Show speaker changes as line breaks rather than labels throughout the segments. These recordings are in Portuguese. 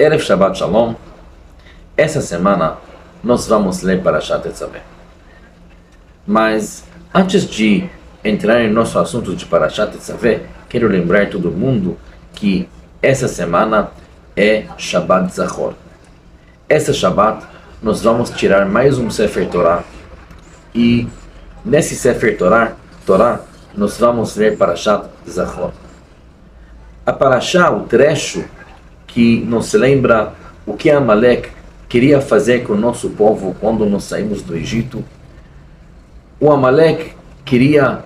Erev Shabbat Shalom. Essa semana nós vamos ler Parashat Tetzaveh. Mas antes de entrar em nosso assunto de Parashat Tetzaveh, quero lembrar todo mundo que essa semana é Shabbat Zachor. Essa Shabbat nós vamos tirar mais um Sefer Torah e nesse Sefer Torah nós vamos ler Parashat Zachor. A Parashá, o trecho que nos lembra o que Amalek queria fazer com o nosso povo quando nós saímos do Egito. O Amalek queria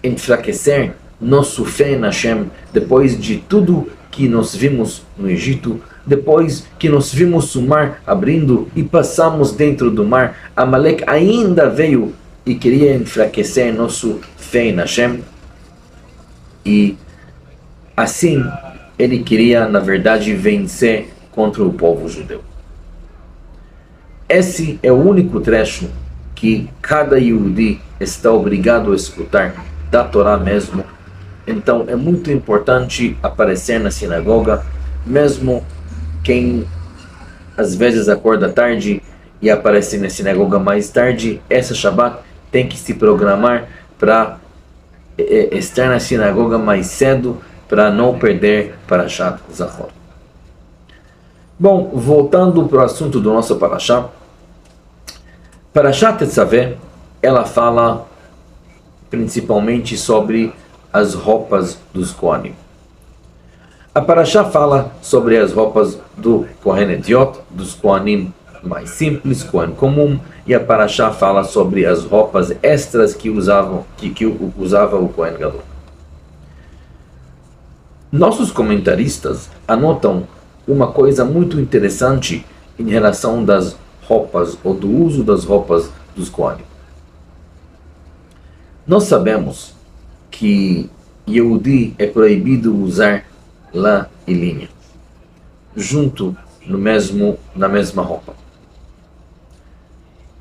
enfraquecer nosso fé em Hashem depois de tudo que nós vimos no Egito, depois que nós vimos o mar abrindo e passamos dentro do mar. Amalek ainda veio e queria enfraquecer nosso fé em Hashem, e assim ele queria, na verdade, vencer contra o povo judeu. Esse é o único trecho que cada Yehudi está obrigado a escutar da Torá mesmo. Então é muito importante aparecer na sinagoga, mesmo quem às vezes acorda tarde e aparece na sinagoga mais tarde. Essa Shabbat tem que se programar para estar na sinagoga mais cedo, para não perder Parashat Zachor. Bom, voltando para o assunto do nosso Parashá, Parashat Tetzaveh, ela fala principalmente sobre as roupas dos Kohanim. A Parashá fala sobre as roupas do Kohen Etiot, dos Kohanim mais simples, Kohen comum, e a Parashá fala sobre as roupas extras que usava o Kohen Gadol. Nossos comentaristas anotam uma coisa muito interessante em relação das roupas ou do uso das roupas dos Kohanim. Nós sabemos que Yehudi é proibido usar lã e linha junto na mesma roupa.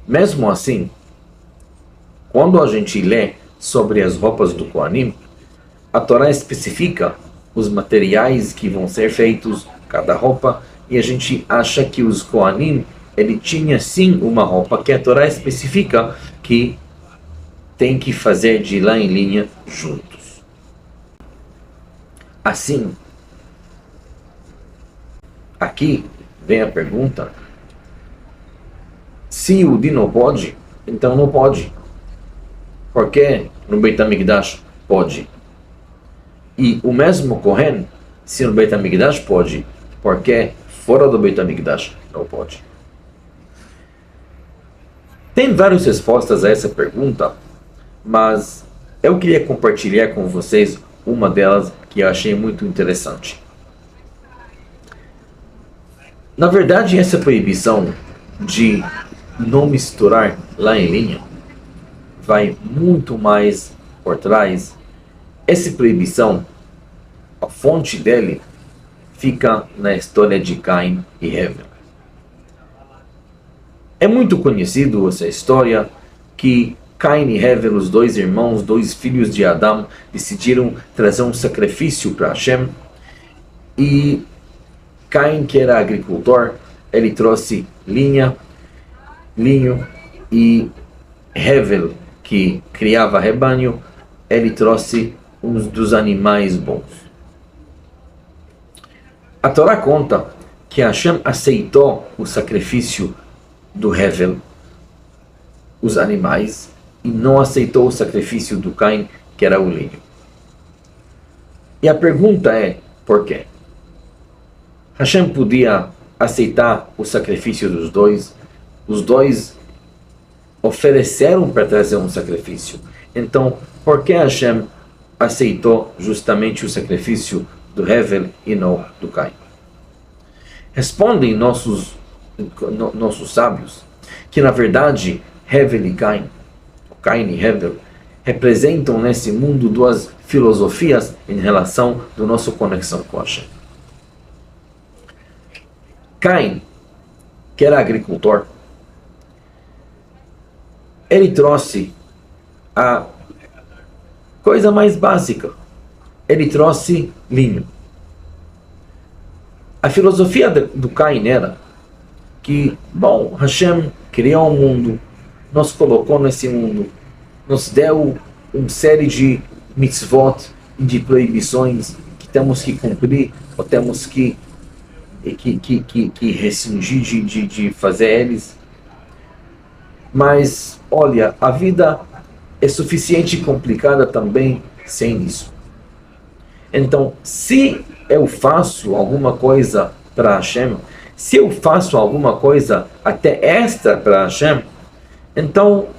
Mesmo assim, quando a gente lê sobre as roupas do Kohanim, a Torá especifica os materiais que vão ser feitos cada roupa, e a gente acha que os Kohanim, ele tinha sim uma roupa que a Torá especifica que tem que fazer de lã e linha juntos. Assim, aqui vem a pergunta: se o Yehudi não pode, então não pode. Por que no Beit HaMikdash pode? E o mesmo Kohen, se no Beit HaMikdash pode, por que fora do Beit HaMikdash não pode? Tem várias respostas a essa pergunta, mas eu queria compartilhar com vocês uma delas que eu achei muito interessante. Na verdade, essa proibição de não misturar lã e linha vai muito mais por trás. Essa proibição, a fonte dele fica na história de Caim e Hevel. É muito conhecido essa história que Caim e Hevel, os dois irmãos, dois filhos de Adão, decidiram trazer um sacrifício para Hashem. E Caim, que era agricultor, ele trouxe linho, e Hevel, que criava rebanho, ele trouxe uns dos animais bons. A Torá conta que Hashem aceitou o sacrifício do Hevel, os animais, e não aceitou o sacrifício do Caim, que era o linho. E a pergunta é, por quê? Hashem podia aceitar o sacrifício dos dois. Os dois ofereceram para trazer um sacrifício. Então, por que Hashem aceitou justamente o sacrifício do Hevel e não do Caim? Respondem nossos sábios que, na verdade, Hevel e Caim, Caim e Hevel, representam nesse mundo duas filosofias em relação da nossa conexão com Hashem. Caim, que era agricultor, ele trouxe a coisa mais básica. Ele trouxe linho. A filosofia do Caim era que, bom, Hashem criou o mundo, nos colocou nesse mundo, nos deu uma série de mitzvot e de proibições que temos que cumprir, ou temos que rescindir de fazer eles. Mas, olha, a vida é suficiente e complicada também sem isso. Então, se eu faço alguma coisa para Hashem, se eu faço alguma coisa até extra para Hashem, então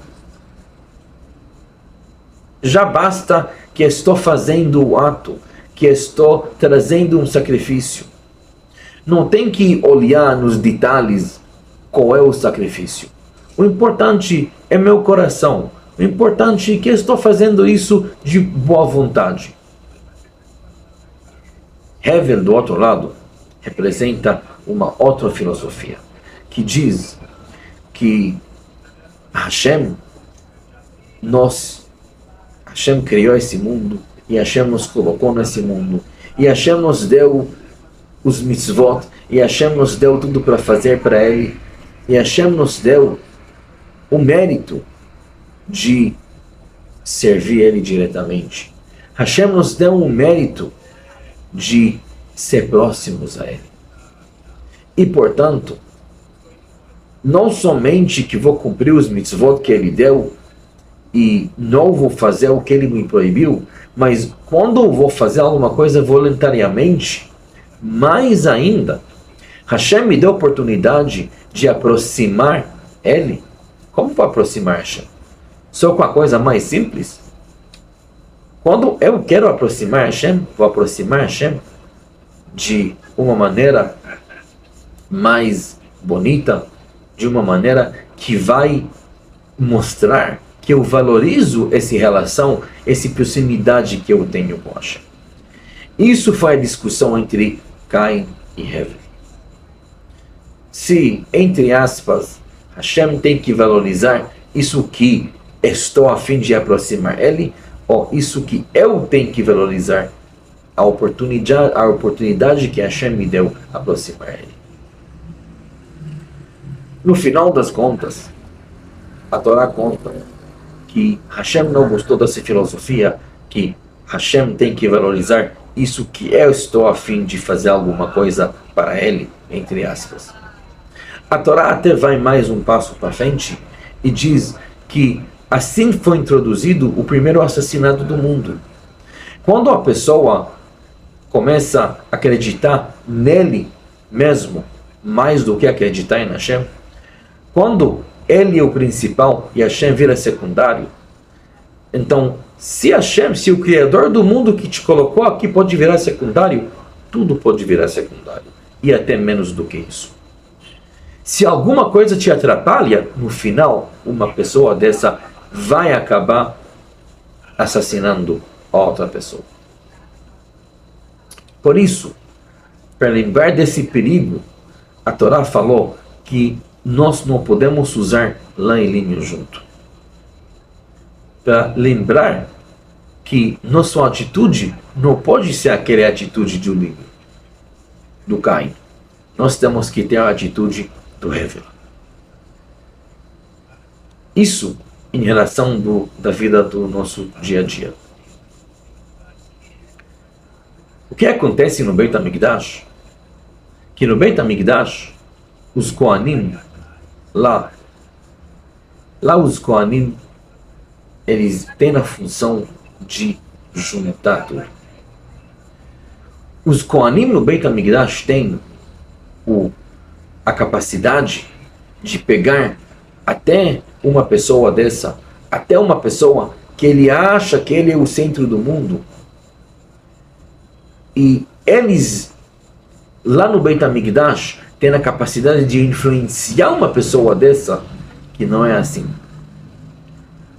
já basta que estou fazendo o ato, que estou trazendo um sacrifício. Não tem que olhar nos detalhes qual é o sacrifício. O importante é meu coração. O importante é que estou fazendo isso de boa vontade. Hevel, do outro lado, representa uma outra filosofia, que diz que Hashem criou esse mundo, e Hashem nos colocou nesse mundo, e Hashem nos deu os mitzvot, e Hashem nos deu tudo para fazer para Ele, e Hashem nos deu o mérito de servir Ele diretamente. Hashem nos deu o mérito de ser próximos a Ele. E, portanto, não somente que vou cumprir os mitzvot que Ele deu e não vou fazer o que Ele me proibiu, mas quando eu vou fazer alguma coisa voluntariamente, mais ainda, Hashem me deu a oportunidade de aproximar Ele. Como vou aproximar Hashem? Só com a coisa mais simples? Quando eu quero aproximar Hashem, vou aproximar Hashem de uma maneira mais bonita, de uma maneira que vai mostrar que eu valorizo essa relação, essa proximidade que eu tenho com Hashem. Isso foi a discussão entre Caim e Hevel. Se, entre aspas, Hashem tem que valorizar isso que estou a fim de aproximar Ele, ou isso que eu tenho que valorizar, a oportunidade que Hashem me deu a aproximar Ele. No final das contas, a Torá conta que Hashem não gostou dessa filosofia, que Hashem tem que valorizar isso que eu estou a fim de fazer alguma coisa para Ele, entre aspas. A Torá até vai mais um passo para frente e diz que assim foi introduzido o primeiro assassinato do mundo. Quando a pessoa começa a acreditar nele mesmo, mais do que acreditar em Hashem, quando ele é o principal e Hashem vira secundário, então, se o Criador do mundo que te colocou aqui pode virar secundário, tudo pode virar secundário, e até menos do que isso. Se alguma coisa te atrapalha, no final, uma pessoa dessa vai acabar assassinando outra pessoa. Por isso, para lembrar desse perigo, a Torá falou que nós não podemos usar lã e linho junto. Para lembrar que nossa atitude não pode ser aquela atitude do linho, do Caim. Nós temos que ter a atitude do Hevel. Isso em relação da vida do nosso dia a dia. O que acontece no Beit HaMikdash? Que no Beit HaMikdash, os Kohanim, lá os Kohanim, eles têm a função de juntar tudo. Os Kohanim no Beit HaMikdash têm a capacidade de pegar até uma pessoa dessa, até uma pessoa que ele acha que ele é o centro do mundo, e eles lá no Beit HaMikdash têm a capacidade de influenciar uma pessoa dessa que não é assim.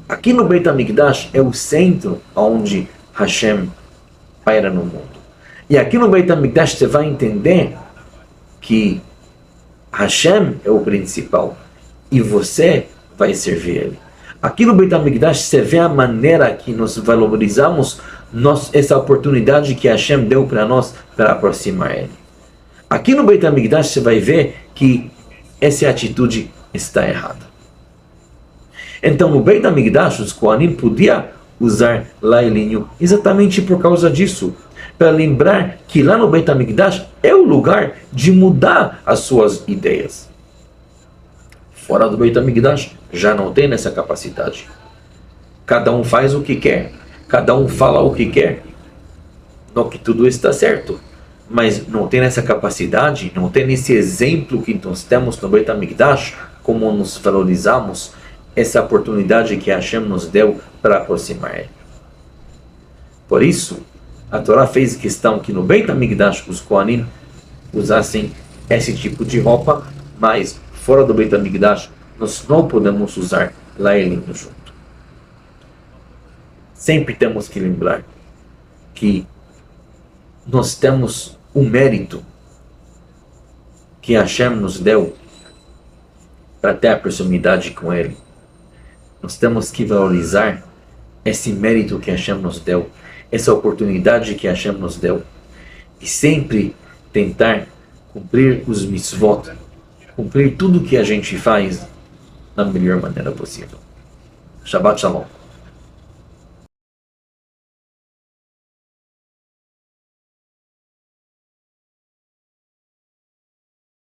Aqui no Beit HaMikdash é o centro onde Hashem paira no mundo. E aqui no Beit HaMikdash você vai entender que Hashem é o principal e você vai servir Ele. Aqui no Beit HaMikdash você vê a maneira que nós valorizamos essa oportunidade que Hashem deu para nós para aproximar Ele. Aqui no Beit HaMikdash você vai ver que essa atitude está errada. Então no Beit HaMikdash os Kohanim podiam usar lailinho exatamente por causa disso, para lembrar que lá no Beit HaMikdash é o lugar de mudar as suas ideias. Fora do Beit HaMikdash já não tem essa capacidade. Cada um faz o que quer, cada um fala o que quer, no que tudo está certo, mas não tem essa capacidade, não tem esse exemplo que nós temos no Beit HaMikdash, como nos valorizamos, essa oportunidade que Hashem nos deu para aproximar Ele. Por isso, a Torá fez questão que no Beit HaMikdash os Kohanim usassem esse tipo de roupa, mas fora do Beit HaMikdash nós não podemos usar lailinho junto. Sempre temos que lembrar que nós temos o mérito que Hashem nos deu para ter a proximidade com Ele. Nós temos que valorizar esse mérito que Hashem nos deu, essa oportunidade que Hashem nos deu, e sempre tentar cumprir os mitzvot, cumprir tudo que a gente faz da melhor maneira possível. Shabbat Shalom.